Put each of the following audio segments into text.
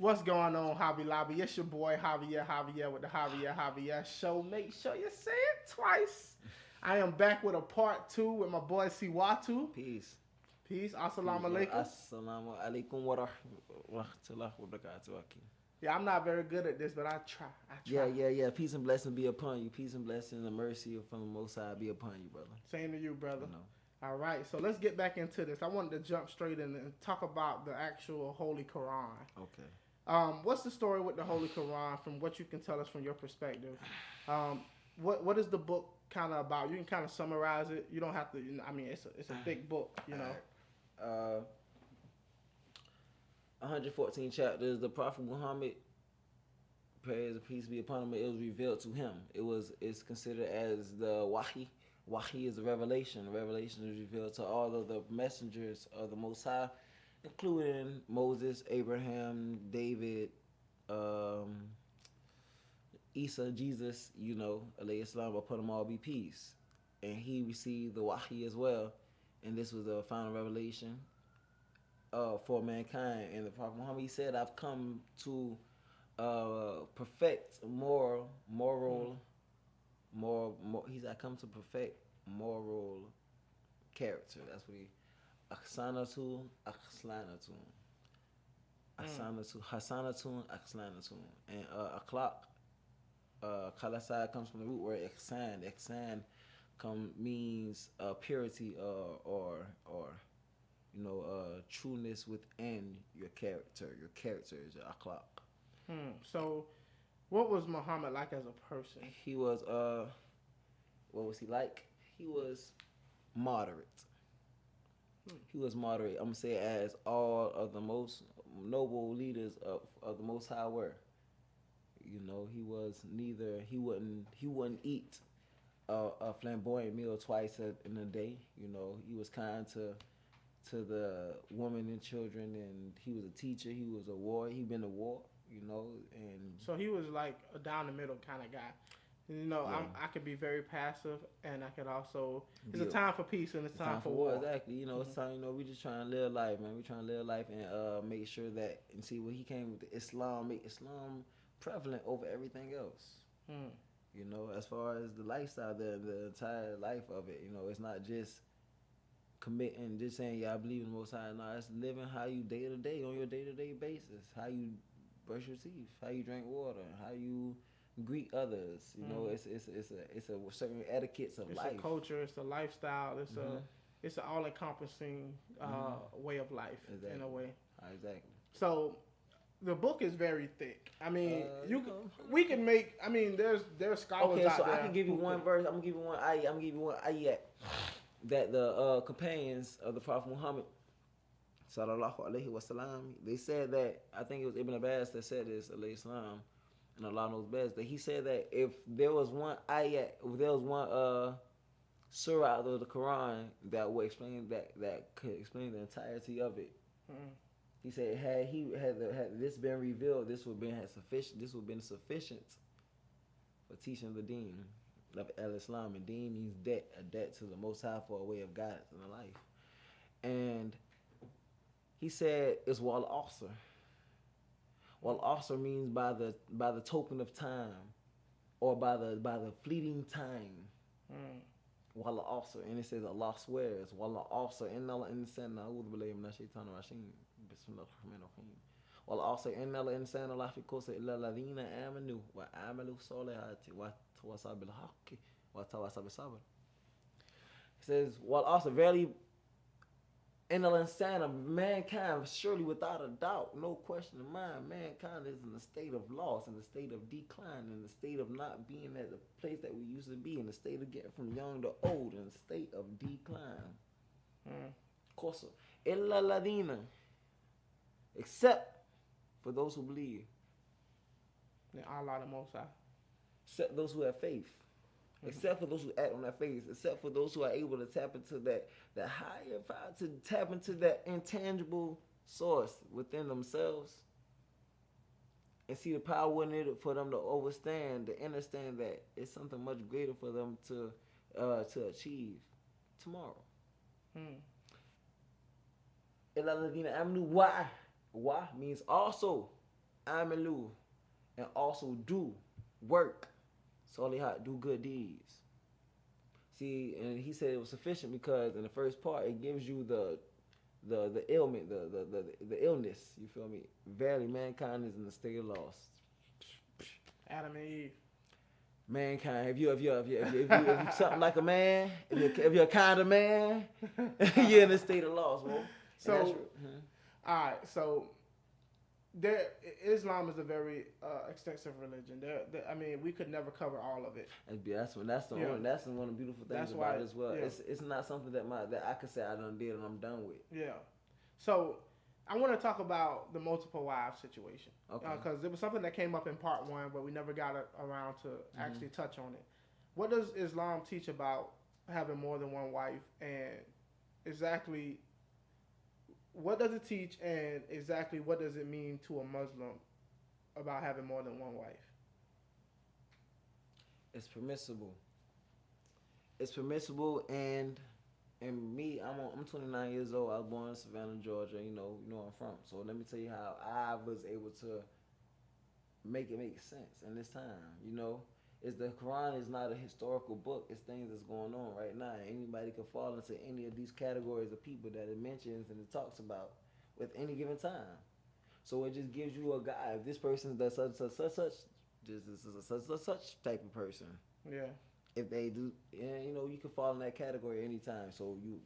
What's going on, Hobby Lobby? It's your boy Javier with the Javier Show. Make sure you say it twice. I am back with a part two with my boy Siwatu. Peace. Peace. Peace, Assalamu brother. alaikum. Assalamu alaikum wa rahmatullahi wa barakatuh. Yeah, I'm not very good at this, but I try. Yeah. Peace and blessing be upon you. Peace and blessing and mercy from the Most High be upon you, brother. Same to you, brother. You know. All right, so let's get back into this. I wanted to jump straight in and talk about the actual Holy Quran. Okay. What's the story with the Holy Quran from what you can tell us from your perspective? What is the book kind of about? You can kind of summarize it. You don't have to. I mean, it's a thick book, you know. 114 chapters. The Prophet Muhammad, praise and peace be upon him, it was revealed to him. It's considered as the Wahi. Wahi is the revelation. The revelation is revealed to all of the messengers of the Most High, including Moses, Abraham, David, Isa, Jesus, alayhi salam, upon them all be peace. And he received the Wahi as well. And this was the final revelation for mankind. And the Prophet Muhammad, he said, I've come to perfect he said, I come to perfect moral character. That's what he, Aksanatu, Hasanatun, Akslanatun. And Akhlaq, Khalasa comes from the root word Ihsan. Ihsan means purity or trueness within your character. Your character is your akhlaq. So, what was Muhammad like as a person? He was what was he like? He was moderate. He was moderate. I'm gonna say as all of the most noble leaders of the Most High were. He was neither. He wouldn't eat a flamboyant meal twice in a day. He was kind to the women and children, and he was a teacher. He was a warrior. He been to war. And so he was like a down the middle kind of guy. Yeah. I could be very passive, and I could also. It's a time for peace and it's time for war. Exactly. It's time. We just trying to live life, man. We trying to live life and make sure that and see when he came with Islam, make Islam prevalent over everything else. As far as the lifestyle, the entire life of it. It's not just committing, just saying, yeah, I believe in the Most High. No, it's living how you day to day on your day to day basis. How you brush your teeth, how you drink water, how you greet others. It's a certain etiquettes of life. It's a culture. It's a lifestyle. It's an all encompassing way of life. Exactly. In a way. Exactly. So the book is very thick. I mean, we can make. I mean, there's scholars out there. I can give you one verse. I'm gonna give you one ayat that the companions of the Prophet Muhammad, sallallahu alaihi wasallam, they said that, I think it was Ibn Abbas that said this, alayhi salam, and Allah knows best, that he said that if there was one ayat, if there was one surah out of the Quran that would explain that could explain the entirety of it. He said, had this been revealed, this would have been sufficient for teaching the deen of al-Islam. And deen means debt, a debt to the Most High for a way of guidance in the life. And he said it's wal asr. Wal asr means by the token of time, or by the fleeting time. Wal asr, and it says Allah swears. Wal asr, innal insana, a'udhu billahi minash shaitanir rajim. Bismillahir rahmanir rahim. Wal asr, innal insana lafi khusr illa alladhina amanu wa amalu salihati wa tawasaw bil haqqi wa tawasaw bis sabr. It says, wal asr, verily, innal insana, mankind, surely without a doubt, no question of mind, mankind is in a state of loss, in a state of decline, in the state of not being at the place that we used to be, in the state of getting from young to old, in a state of decline. Kosa. Illa ladina, except for those who believe. Allah the Most High. Except those who have faith. Except for those who act on that faith. Except for those who are able to tap into that higher power, to tap into that intangible source within themselves and see the power in it for them to understand that it's something much greater for them to achieve tomorrow. Why means also. amalu, and also do work. Solihat, do good deeds. See, and he said it was sufficient because in the first part it gives you the ailment, the illness. You feel me? Verily, mankind is in a state of loss. Adam and Eve. Mankind, if you something like a man, if you're a kind of man, you're in a state of loss, bro. So, all right, so Islam is a very extensive religion. I mean, we could never cover all of it. That's one of the beautiful things about it as well. Yeah. It's not something that I could say I done did and I'm done with. Yeah. So I want to talk about the multiple wives situation. Okay. Because it was something that came up in part 1, but we never got around to actually touch on it. What does Islam teach about having more than one wife, and exactly what does it teach, and exactly what does it mean to a Muslim about having more than one wife? It's permissible. It's permissible, and me, I'm 29 years old. I was born in Savannah, Georgia. You know where I'm from. So let me tell you how I was able to make it make sense in this time. The Quran is not a historical book. It's things that's going on right now. Anybody can fall into any of these categories of people that it mentions and it talks about with any given time. So it just gives you a guide. If this person does such, this is such type of person. Yeah. If they do, you can fall in that category anytime.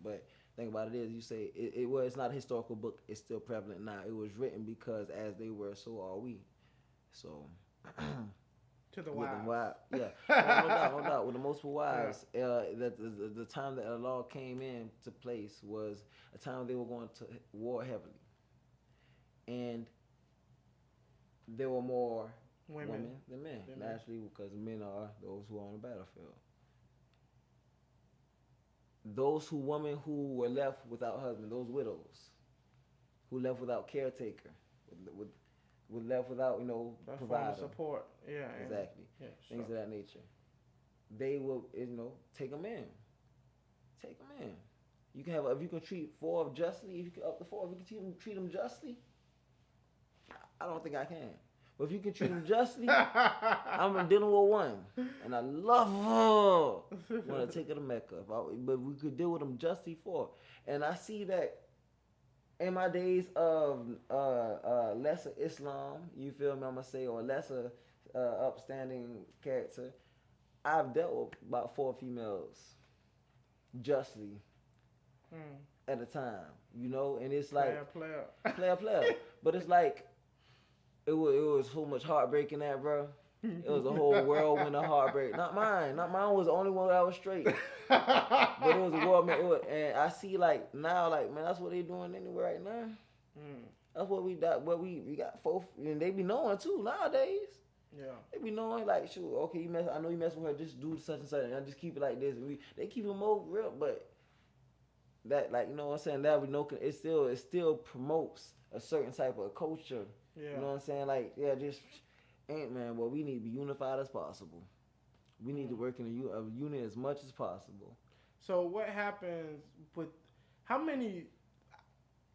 But think about it is, you say it's not a historical book. It's still prevalent now. It was written because as they were, so are we. So. To the wives. No doubt. With the multiple wives, the time that the law came into place was a time they were going to war heavily, and there were more women than men, naturally, because men are those who are on the battlefield. Those women who were left without husband, those widows, who left without caretaker, with left without, provider. Support. Yeah. Exactly. Yeah, things of that nature. They will, take them in. Take them in. You can if you can treat 4 justly, if you can up to 4, if you can treat them justly, I don't think I can. But if you can treat them justly, I'm dealing with 1, and I love her. Want to take her to Mecca, but we could deal with them justly 4, and I see that. In my days of lesser Islam, you feel me, I'm going to say, or lesser upstanding character, I've dealt with about 4 females justly at a time, and it's like... Player. But it's like, it was so much heartbreak in that, bro. It was a whole whirlwind of heartbreak. Not mine. Not mine was the only one that was straight. But it was a whirlwind. And I see now, man, that's what they doing anyway right now. That's what we got. We got 4, and they be knowing too nowadays. Yeah. They be knowing shoot, okay, I know you mess with her, just do such and such, and I just keep it like this. They keep it more real, but that you know what I'm saying. That we know it still promotes a certain type of culture. Yeah. You know what I'm saying? Just. Man, well, we need to be unified as possible. We need to work in a unit as much as possible. So what happens with how many?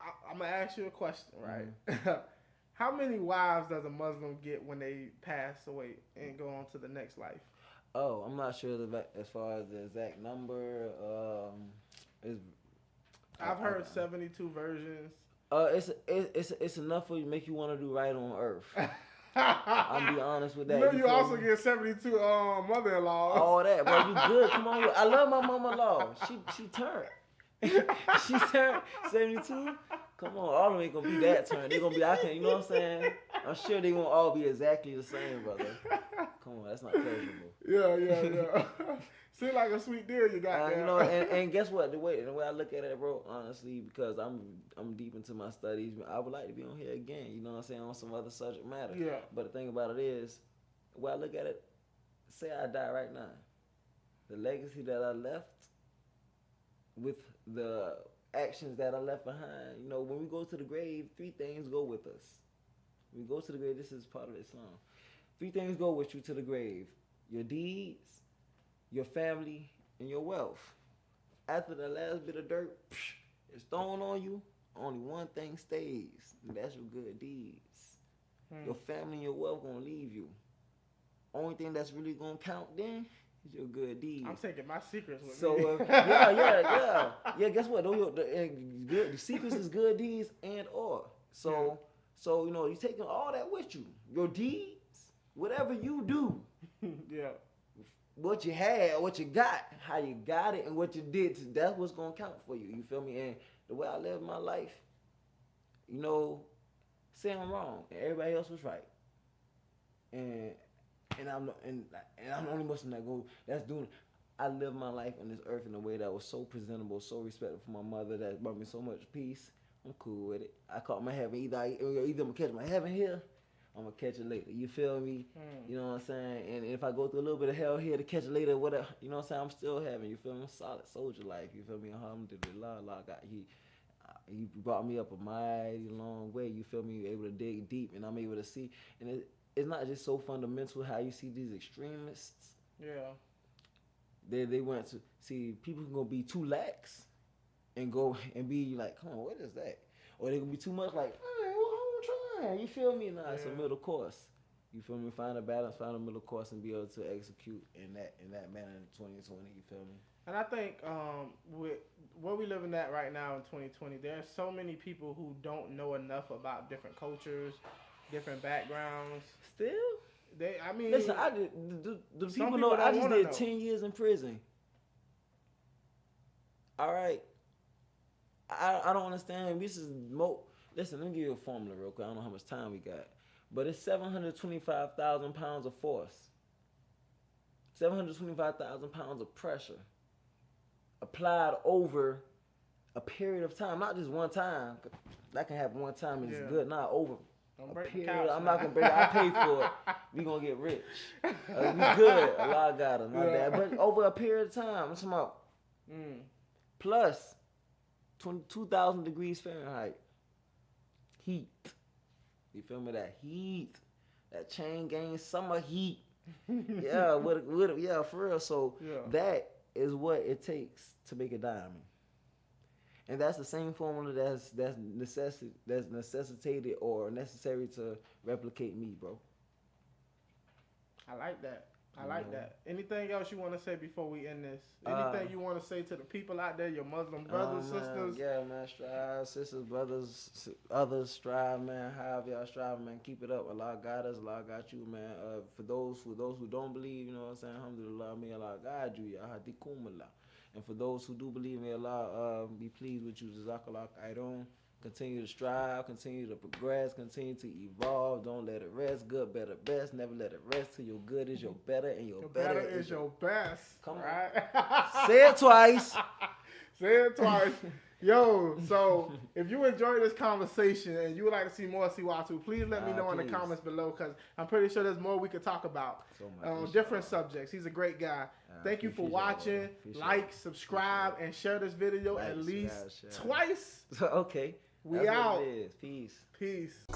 I'm gonna ask you a question, right? Mm-hmm. How many wives does a Muslim get when they pass away and go on to the next life? Oh, I'm not sure as far as the exact number. I've heard 72 versions. It's enough for you, make you want to do right on earth. I'll be honest with that. You also get 72 mother-in-laws. All that, bro. You good? Come on. I love my mother-in-law. She turned. She turned 72. Come on, all of them ain't gonna be that turned. They're gonna be, you know what I'm saying? I'm sure they won't all be exactly the same, brother. Come on, that's not pleasurable. Yeah. Seems like a sweet deal you got there. And guess what? The way I look at it, bro, honestly, because I'm deep into my studies, I would like to be on here again, you know what I'm saying, on some other subject matter. Yeah. But the thing about it is, the way I look at it, say I die right now, the legacy that I left with the actions that I left behind, when we go to the grave, 3 things go with us. When we go to the grave, this is part of Islam. 3 things go with you to the grave: your deeds, your family, and your wealth. After the last bit of dirt is thrown on you, only one thing stays, and that's your good deeds. Your family and your wealth gonna leave you. Only thing that's really gonna count then is your good deeds. I'm taking my secrets with me. So yeah. Guess what? The secrets is good deeds and or. So you know, you taking all that with you. Your deeds, whatever you do. Yeah. What you had, what you got, how you got it, and what you did. That's what's gonna count for you. You feel me? And the way I live my life, you know, say I'm wrong and everybody else was right. And I'm the only Muslim that's doing it. I live my life on this earth in a way that was so presentable, so respectful for my mother, that brought me so much peace. I'm cool with it. I caught my heaven. Either I'm gonna catch my heaven here, I'm gonna catch it later. You feel me? You know what I'm saying? And if I go through a little bit of hell here to catch it later, whatever, you know what I'm saying? I'm still having, you feel me? I'm solid soldier life. You feel me? Alhamdulillah, Allah got He brought me up a mighty long way. You feel me? You're able to dig deep, and I'm able to see. And it's not just so fundamental how you see these extremists. Yeah. They went to see people can go be too lax and go and be like, come on, what is that? Or they can be too much like, I'm trying. You feel me? Nah, it's a middle course. You feel me? Find a balance, find a middle course, and be able to execute in that manner in 2020. You feel me? And I think with what we living at right now in 2020, there are so many people who don't know enough about different cultures, different backgrounds. Still? Listen, the people know I just did 10 years in prison. All right. I don't understand. Listen, let me give you a formula real quick. I don't know how much time we got. But it's 725,000 pounds of force. 725,000 pounds of pressure applied over a period of time. Not just one time. That can happen one time and it's good. Not over. Don't break the couch, I'm not gonna break it. I pay for it. We gonna get rich. We good. Allah got us. My dad. But over a period of time, I'm talking about plus 22,000 degrees Fahrenheit. Heat. You feel me? That heat. That chain gang summer heat. Yeah, yeah, for real. So that is what it takes to make a diamond. And that's the same formula that's necessitated or necessary to replicate me, bro. I like that. I like that. Anything else you want to say before we end this? Anything you want to say to the people out there, your Muslim brothers, sisters? Yeah, man, strive, sisters, brothers, others, strive, man. However y'all strive, man, keep it up. Allah got us, Allah got you, man. For those who don't believe, you know what I'm saying? Alhamdulillah, may Allah guide you, ya hadikum Allah. And for those who do believe, may Allah be pleased with you. Jazakallah khairan. Continue to strive, continue to progress, continue to evolve. Don't let it rest. Good, better, best. Never let it rest till your good is your better and your better is your best. Come right? on. Say it twice. Say it twice. Yo, so if you enjoyed this conversation and you would like to see more Siwatu, please let me know in the comments below, because I'm pretty sure there's more we could talk about on different subjects. He's a great guy. Thank you for watching. Like, subscribe, and share this video at least twice. Okay. We out. Peace. Peace.